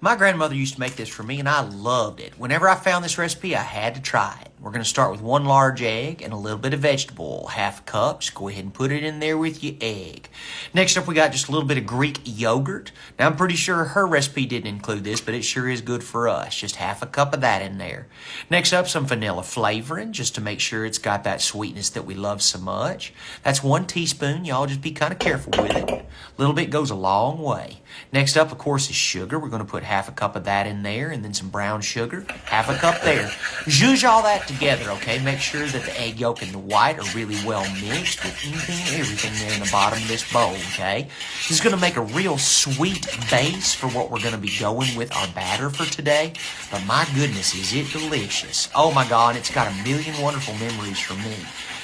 My grandmother used to make this for me, and I loved it. Whenever I found this recipe, I had to try it. We're going to start with 1 large egg and a little bit of vegetable oil, 1/2 cup. Just go ahead and put it in there with your egg. Next up, we got just a little bit of Greek yogurt. Now, I'm pretty sure her recipe didn't include this, but it sure is good for us. Just 1/2 cup of that in there. Next up, some vanilla flavoring, just to make sure it's got that sweetness that we love so much. That's 1 teaspoon. Y'all just be kind of careful with it. A little bit goes a long way. Next up, of course, is sugar. We're going to put 1/2 cup of that in there, and then some brown sugar, 1/2 cup there. Zhuzh all that together, okay? Make sure that the egg yolk and the white are really well mixed with anything and everything there in the bottom of this bowl, okay? This is going to make a real sweet base for what we're going to be going with our batter for today. But my goodness, is it delicious. Oh my God, it's got a million wonderful memories for me.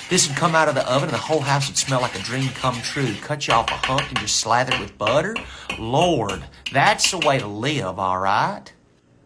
This would come out of the oven and the whole house would smell like a dream come true. Cut you off a hunk and just slather it with butter. Lord, that's the way to live, all right?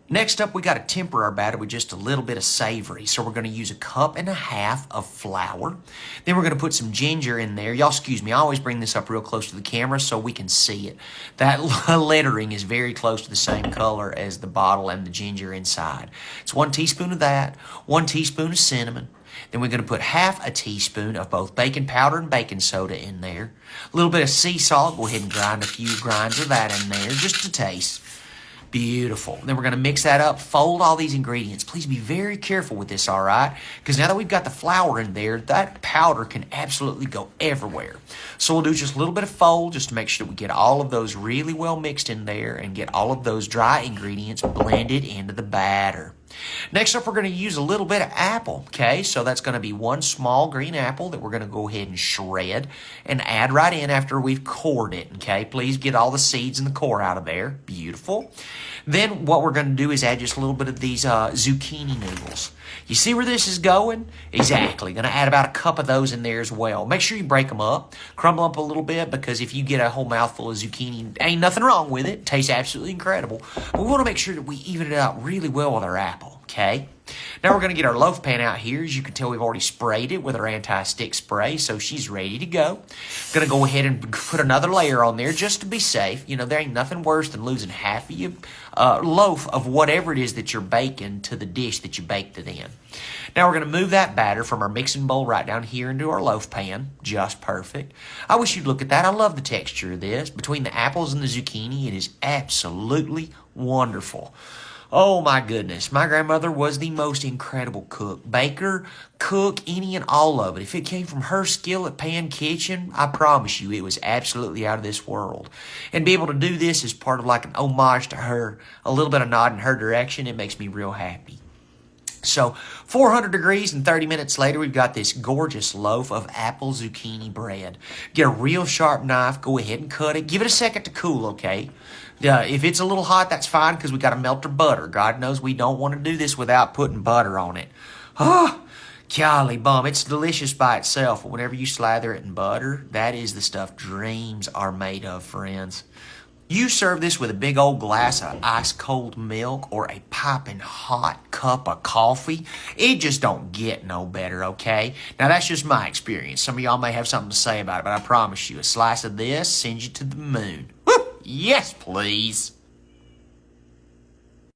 Next up, we got to temper our batter with just a little bit of savory. So we're going to use 1.5 cups of flour. Then we're going to put some ginger in there. Y'all excuse me, I always bring this up real close to the camera so we can see it. That lettering is very close to the same color as the bottle and the ginger inside. It's 1 teaspoon of that, 1 teaspoon of cinnamon. Then we're going to put 1/2 teaspoon of both baking powder and baking soda in there. A little bit of sea salt. Go ahead and grind a few grinds of that in there just to taste. Beautiful. Then we're going to mix that up, fold all these ingredients. Please be very careful with this, all right? Because now that we've got the flour in there, that powder can absolutely go everywhere. So we'll do just a little bit of fold just to make sure that we get all of those really well mixed in there and get all of those dry ingredients blended into the batter. Next up, we're going to use a little bit of apple, okay? So that's going to be 1 small green apple that we're going to go ahead and shred and add right in after we've cored it, okay? Please get all the seeds and the core out of there. Beautiful. Then what we're going to do is add just a little bit of these zucchini noodles. You see where this is going? Exactly. Going to add about 1 cup of those in there as well. Make sure you break them up, crumble up a little bit, because if you get a whole mouthful of zucchini, ain't nothing wrong with it. Tastes absolutely incredible. But we want to make sure that we even it out really well with our apple, okay? Now we're going to get our loaf pan out here. As you can tell, we've already sprayed it with our anti-stick spray, so she's ready to go. Going to go ahead and put another layer on there just to be safe. You know, there ain't nothing worse than losing half of your loaf of whatever it is that you're baking to the dish that you baked it in. Now we're going to move that batter from our mixing bowl right down here into our loaf pan. Just perfect. I wish you'd look at that. I love the texture of this. Between the apples and the zucchini, it is absolutely wonderful. Oh my goodness, my grandmother was the most incredible cook. Baker, cook, any and all of it. If it came from her skillet pan kitchen, I promise you it was absolutely out of this world. And be able to do this as part of like an homage to her, a little bit of nod in her direction, it makes me real happy. So 400 degrees and 30 minutes later, we've got this gorgeous loaf of apple zucchini bread. Get a real sharp knife, go ahead and cut it. Give it a second to cool, okay? If it's a little hot, that's fine because we got to melt our butter. God knows we don't want to do this without putting butter on it. Oh, golly bum, it's delicious by itself. But whenever you slather it in butter, that is the stuff dreams are made of, friends. You serve this with a big old glass of ice cold milk or a piping hot cup of coffee. It just don't get no better, okay? Now, that's just my experience. Some of y'all may have something to say about it, but I promise you, a slice of this sends you to the moon. Woo! Yes, please.